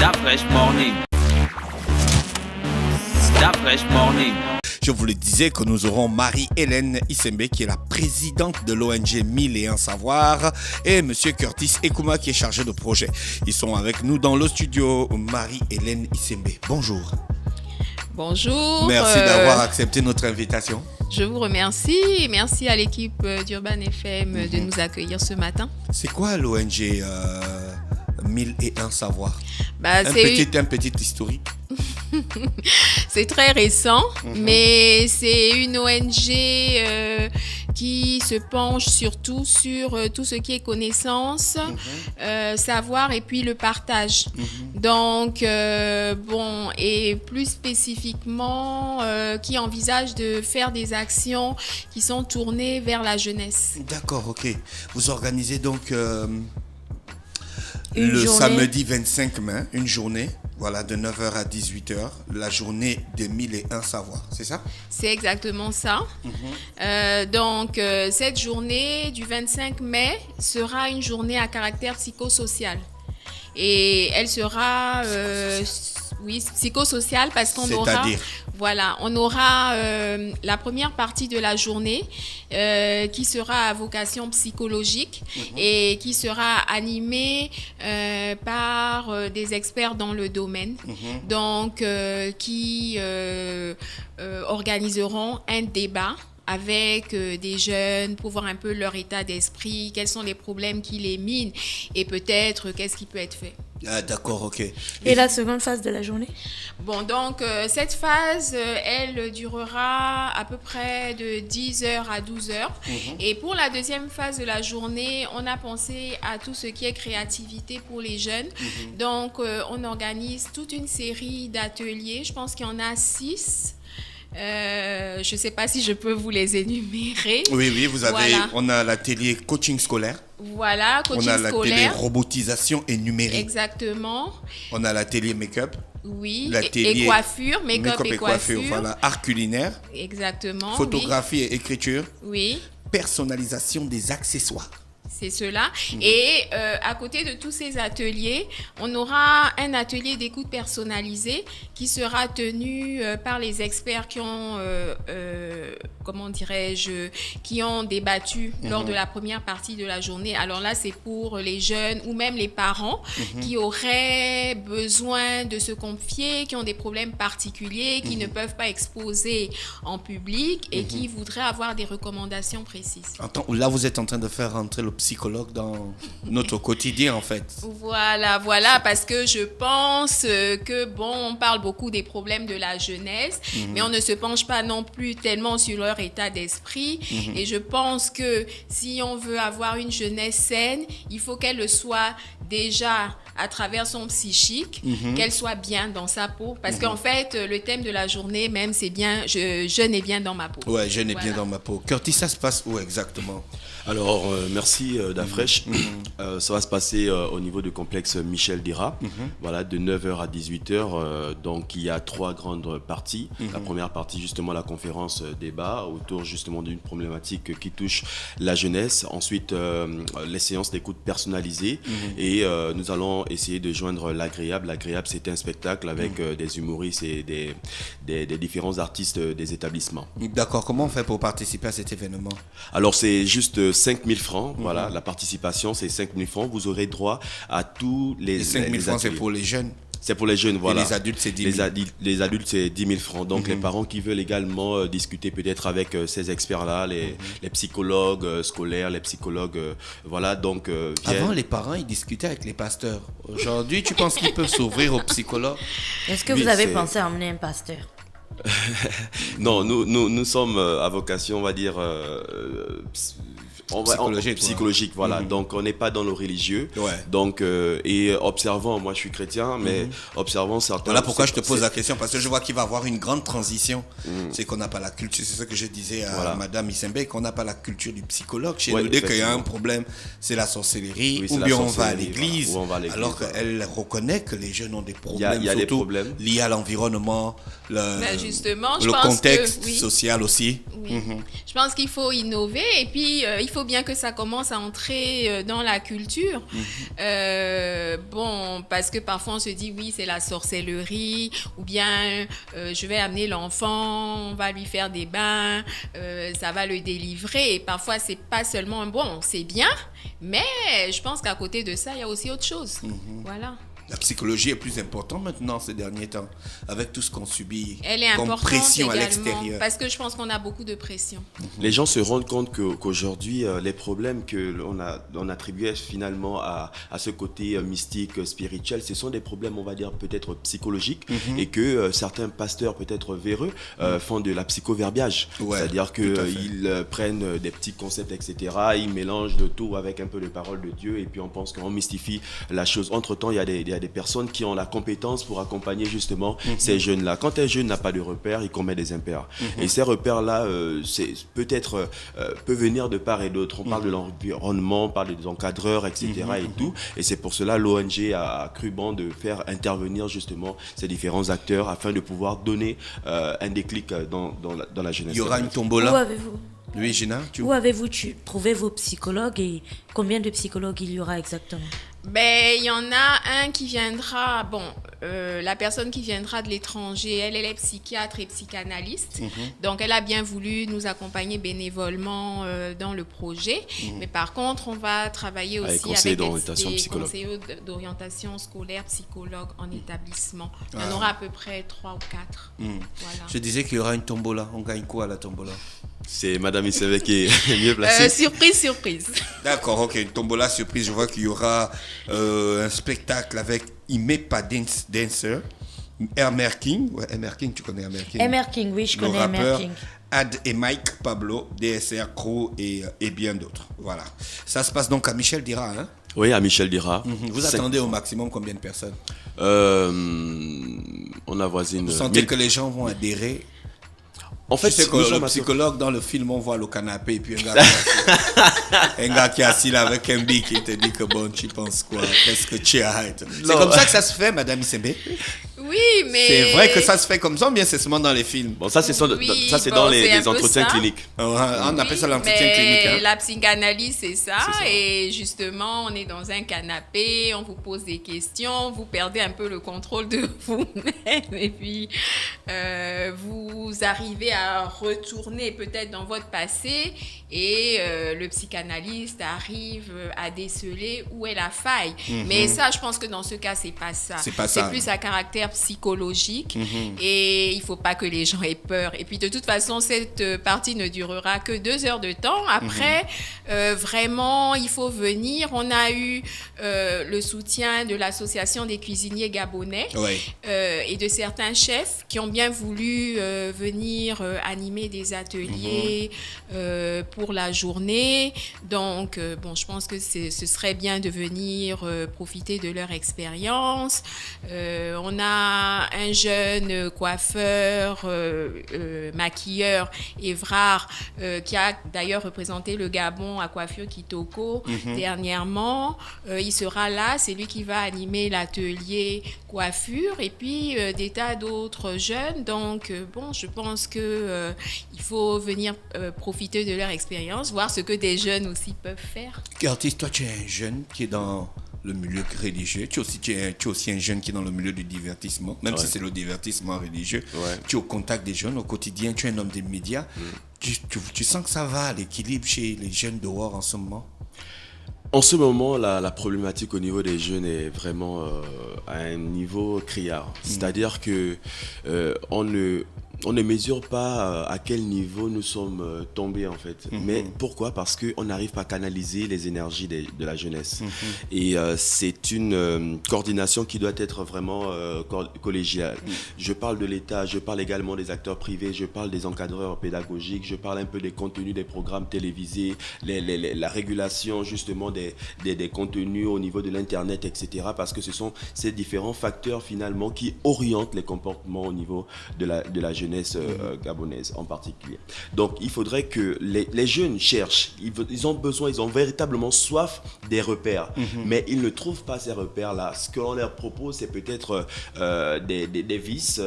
That Fresh Morning. That Fresh Morning. Je vous le disais que nous aurons Marie-Hélène Isembe qui est la présidente de l'ONG 1001 Savoir et Monsieur Curtis Ekouma qui est chargé de projet. Ils sont avec nous dans le studio. Marie-Hélène Isembe, bonjour. Bonjour. Merci d'avoir accepté notre invitation. Je vous remercie et merci à l'équipe d'Urban FM de nous accueillir ce matin. C'est quoi l'ONG 1001 Savoir? Un petit historique. C'est très récent, mais c'est une ONG qui se penche surtout sur tout ce qui est connaissance, savoir et puis le partage. Donc, et plus spécifiquement, qui envisage de faire des actions qui sont tournées vers la jeunesse. D'accord, ok. Vous organisez donc Une journée. Samedi 25 mai, une journée. Voilà, de 9h à 18h, la journée de 1001 Savoir, c'est ça? C'est exactement ça. Cette journée du 25 mai sera une journée à caractère psychosocial. Et elle sera psychosociale parce qu'on aura... Voilà, on aura la première partie de la journée qui sera à vocation psychologique et qui sera animée par des experts dans le domaine, qui organiseront un débat avec des jeunes pour voir un peu leur état d'esprit, quels sont les problèmes qui les minent et peut-être qu'est-ce qui peut être fait. Ah, d'accord, ok. Et la seconde phase de la journée? Cette phase, elle durera à peu près de 10h à 12h. Et pour la deuxième phase de la journée, on a pensé à tout ce qui est créativité pour les jeunes. Donc, on organise toute une série d'ateliers. Je pense qu'il y en a 6. Je ne sais pas si je peux vous les énumérer. Oui, vous avez, on a l'atelier coaching scolaire. Voilà, coaching scolaire. On a l'atelier robotisation et numérique. Exactement. On a l'atelier make-up. Oui, et coiffure, make-up et coiffure. Voilà, art culinaire. Exactement. Photographie et écriture. Oui. Personnalisation des accessoires. C'est cela. Et à côté de tous ces ateliers, on aura un atelier d'écoute personnalisée qui sera tenu par les experts qui ont, qui ont débattu lors de la première partie de la journée. Alors là, c'est pour les jeunes ou même les parents qui auraient besoin de se confier, qui ont des problèmes particuliers, qui ne peuvent pas exposer en public et qui voudraient avoir des recommandations précises. Là, vous êtes en train de faire rentrer le psychologue dans notre quotidien, en fait. Voilà, parce que je pense on parle beaucoup des problèmes de la jeunesse, mais on ne se penche pas non plus tellement sur leur état d'esprit. Et je pense que si on veut avoir une jeunesse saine, il faut qu'elle le soit déjà à travers son psychique, qu'elle soit bien dans sa peau. Parce qu'en fait, le thème de la journée même, c'est bien, jeune et bien dans ma peau. Ouais, jeune et bien dans ma peau. Curtis, ça se passe où exactement? Alors, merci d'Afresh. Ça va se passer au niveau du complexe Michel Dira, voilà, de 9h à 18h. Donc, il y a 3 grandes parties. La première partie, justement, la conférence débat autour, justement, d'une problématique qui touche la jeunesse. Ensuite, les séances d'écoute personnalisées. Et nous allons essayer de joindre l'agréable. L'agréable, c'est un spectacle avec des humoristes et des différents artistes des établissements. D'accord. Comment on fait pour participer à cet événement? Alors, c'est juste 5 000 francs. Voilà, la participation, c'est 5 000 francs. Vous aurez droit à tous les 5 000 francs, c'est pour les jeunes? C'est pour les jeunes, voilà. Et les adultes, c'est 10 000. Les adultes, c'est 10 000 francs. Donc, les parents qui veulent également discuter peut-être avec ces experts-là, les psychologues scolaires, les psychologues, voilà. Donc, avant, les parents, ils discutaient avec les pasteurs. Aujourd'hui, tu penses qu'ils peuvent s'ouvrir aux psychologues? Est-ce que vous avez pensé à emmener un pasteur? Non, nous sommes à vocation, on va dire... psychologique, voilà. Donc, on n'est pas dans le religieux. Donc, et observant, moi je suis chrétien, mais observant certains... Voilà pourquoi je te pose la question, parce que je vois qu'il va y avoir une grande transition. C'est qu'on n'a pas la culture, c'est ce que je disais à Madame Isembe, qu'on n'a pas la culture du psychologue. Chez nous, dès qu'il y a un problème, c'est la sorcellerie, ou bien on va à l'église, alors qu'elle reconnaît que les jeunes ont des problèmes, il y a surtout des problèmes liés à l'environnement, le contexte social aussi. Je pense qu'il faut innover et puis il faut bien que ça commence à entrer dans la culture. bon, parce que parfois on se dit oui, c'est la sorcellerie, ou bien je vais amener l'enfant, on va lui faire des bains, ça va le délivrer. Et parfois, c'est pas seulement bon, c'est bien, mais je pense qu'à côté de ça, il y a aussi autre chose. Voilà. La psychologie est plus importante maintenant ces derniers temps, avec tout ce qu'on subit Elle est comme importante pression à également, l'extérieur. parce que je pense qu'on a beaucoup de pression. Les gens se rendent compte qu'aujourd'hui, les problèmes on attribuait finalement à ce côté mystique, spirituel, ce sont des problèmes, on va dire, peut-être psychologiques, et que certains pasteurs, peut-être véreux, font de la psychoverbiage. Ouais, c'est-à-dire qu'ils prennent des petits concepts, etc., ils mélangent de tout avec un peu de parole de Dieu, et puis on pense qu'on mystifie la chose. Entre-temps, il y a des personnes qui ont la compétence pour accompagner justement ces jeunes-là. Quand un jeune n'a pas de repères, il commet des impairs. Et ces repères-là, peut venir de part et d'autre. On parle de l'environnement, on parle des encadreurs, etc. et tout. Et c'est pour cela l'ONG a cru bon de faire intervenir justement ces différents acteurs afin de pouvoir donner un déclic dans la jeunesse. Il y aura une tombola. Où avez-vous Oui, Gina, Où avez-vous trouvé vos psychologues et combien de psychologues il y aura exactement? Ben, il y en a un qui viendra, la personne qui viendra de l'étranger, elle est psychiatre et psychanalyste. Donc, elle a bien voulu nous accompagner bénévolement dans le projet. Mais par contre, on va travailler aussi avec des conseillers d'orientation scolaire, psychologues en établissement. Il y en aura à peu près 3 ou 4. Voilà. Je disais qu'il y aura une tombola. On gagne quoi à la tombola? C'est Madame Issevé qui est mieux placée. Surprise. D'accord, ok, une tombola surprise. Je vois qu'il y aura un spectacle avec Imepa Dancer, Elmer King. Ouais, Elmer King, tu connais Elmer King? Elmer King, oui, je connais Elmer King. Ad et Mike Pablo, DSR Crew et bien d'autres. Voilà. Ça se passe donc à Michel Dira, hein? Oui, à Michel Dira. Vous attendez au maximum combien de personnes? On avoisine. Vous sentez que les gens vont adhérer? En fait, c'est que le psychologue dans le film, on voit le canapé et puis un gars qui est assis là avec un bic qui te dit que bon, tu penses quoi? Qu'est-ce que tu as? C'est comme ça que ça se fait, Madame Issembe? Oui, mais... C'est vrai que ça se fait comme ça ou bien c'est seulement dans les films? Bon, ça c'est dans les entretiens cliniques. On appelle ça l'entretien clinique. Hein? La psychanalyse, c'est ça. Et justement, on est dans un canapé, on vous pose des questions, vous perdez un peu le contrôle de vous-même et puis vous arrivez à retourner peut-être dans votre passé et le psychanalyste arrive à déceler où est la faille. Mais ça, je pense que dans ce cas, c'est pas ça. C'est plus à caractère psychologique et il faut pas que les gens aient peur. Et puis de toute façon, cette partie ne durera que 2 heures de temps. Après, vraiment, il faut venir. On a eu le soutien de l'association des cuisiniers gabonais et de certains chefs qui ont bien voulu venir animer des ateliers pour la journée. Donc, je pense que ce serait bien de venir profiter de leur expérience. On a un jeune coiffeur, maquilleur, Évrard, qui a d'ailleurs représenté le Gabon à Coiffure Kitoko dernièrement. Il sera là, c'est lui qui va animer l'atelier coiffure et puis des tas d'autres jeunes. Donc, je pense qu'il faut venir profiter de leur expérience, voir ce que des jeunes aussi peuvent faire. Curtis, toi, tu es un jeune qui est dans le milieu religieux. Tu es aussi un jeune qui est dans le milieu du divertissement, même si c'est le divertissement religieux. Tu es au contact des jeunes au quotidien, tu es un homme des médias. Tu sens que ça va, l'équilibre chez les jeunes dehors en ce moment? En ce moment, la problématique au niveau des jeunes est vraiment à un niveau criard. C'est-à-dire que on ne mesure pas à quel niveau nous sommes tombés en fait. Mais pourquoi? Parce qu'on n'arrive pas à canaliser les énergies de la jeunesse. Et c'est une coordination qui doit être vraiment collégiale. Je parle de l'État, je parle également des acteurs privés, je parle des encadreurs pédagogiques, je parle un peu des contenus des programmes télévisés, la régulation justement des contenus au niveau de l'Internet, etc. Parce que ce sont ces différents facteurs finalement qui orientent les comportements au niveau de la jeunesse. jeunesse gabonaise en particulier. Donc, il faudrait que les jeunes cherchent, ils ont besoin, ils ont véritablement soif des repères, mais ils ne trouvent pas ces repères-là. Ce que l'on leur propose, c'est peut-être des vices,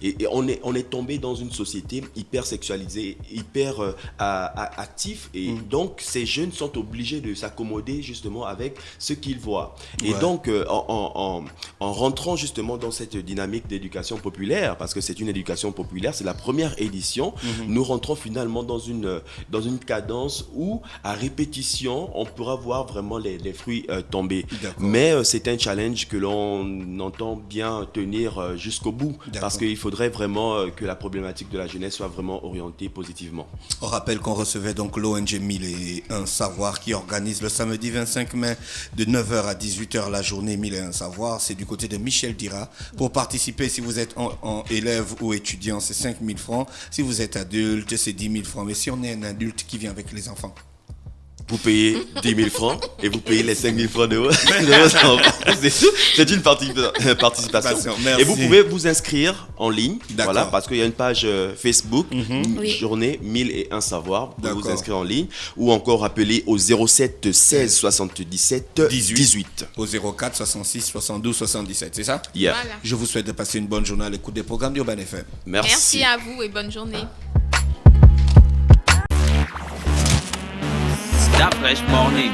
et on est tombé dans une société hyper sexualisée, hyper active, et donc ces jeunes sont obligés de s'accommoder justement avec ce qu'ils voient. Et donc, en rentrant justement dans cette dynamique d'éducation populaire, parce que c'est une éducation populaire, c'est la première édition, nous rentrons finalement dans une cadence où, à répétition, on pourra voir vraiment les fruits tomber. Mais c'est un challenge que l'on entend bien tenir jusqu'au bout, parce qu'il faudrait vraiment que la problématique de la jeunesse soit vraiment orientée positivement. On rappelle qu'on recevait donc l'ONG 1001 Savoir qui organise le samedi 25 mai de 9h à 18h la journée 1001 Savoir. C'est du côté de Michel Dira. Pour participer, si vous êtes en élève ou étudiant, c'est 5 000 francs. Si vous êtes adulte, c'est 10 000 francs. Mais si on est un adulte qui vient avec les enfants, vous payez 10 000 francs et vous payez les 5 000 francs de vos enfants. C'est une participation. Et vous pouvez vous inscrire en ligne, voilà, parce qu'il y a une page Facebook, journée 1001 Savoir. Vous pouvez vous inscrire en ligne ou encore appeler au 07 16 77 18. Au 04 66 72 77, c'est ça? Yeah. Voilà. Je vous souhaite de passer une bonne journée à l'écoute des programmes d'Urban FM. Merci à vous et bonne journée. That fresh morning.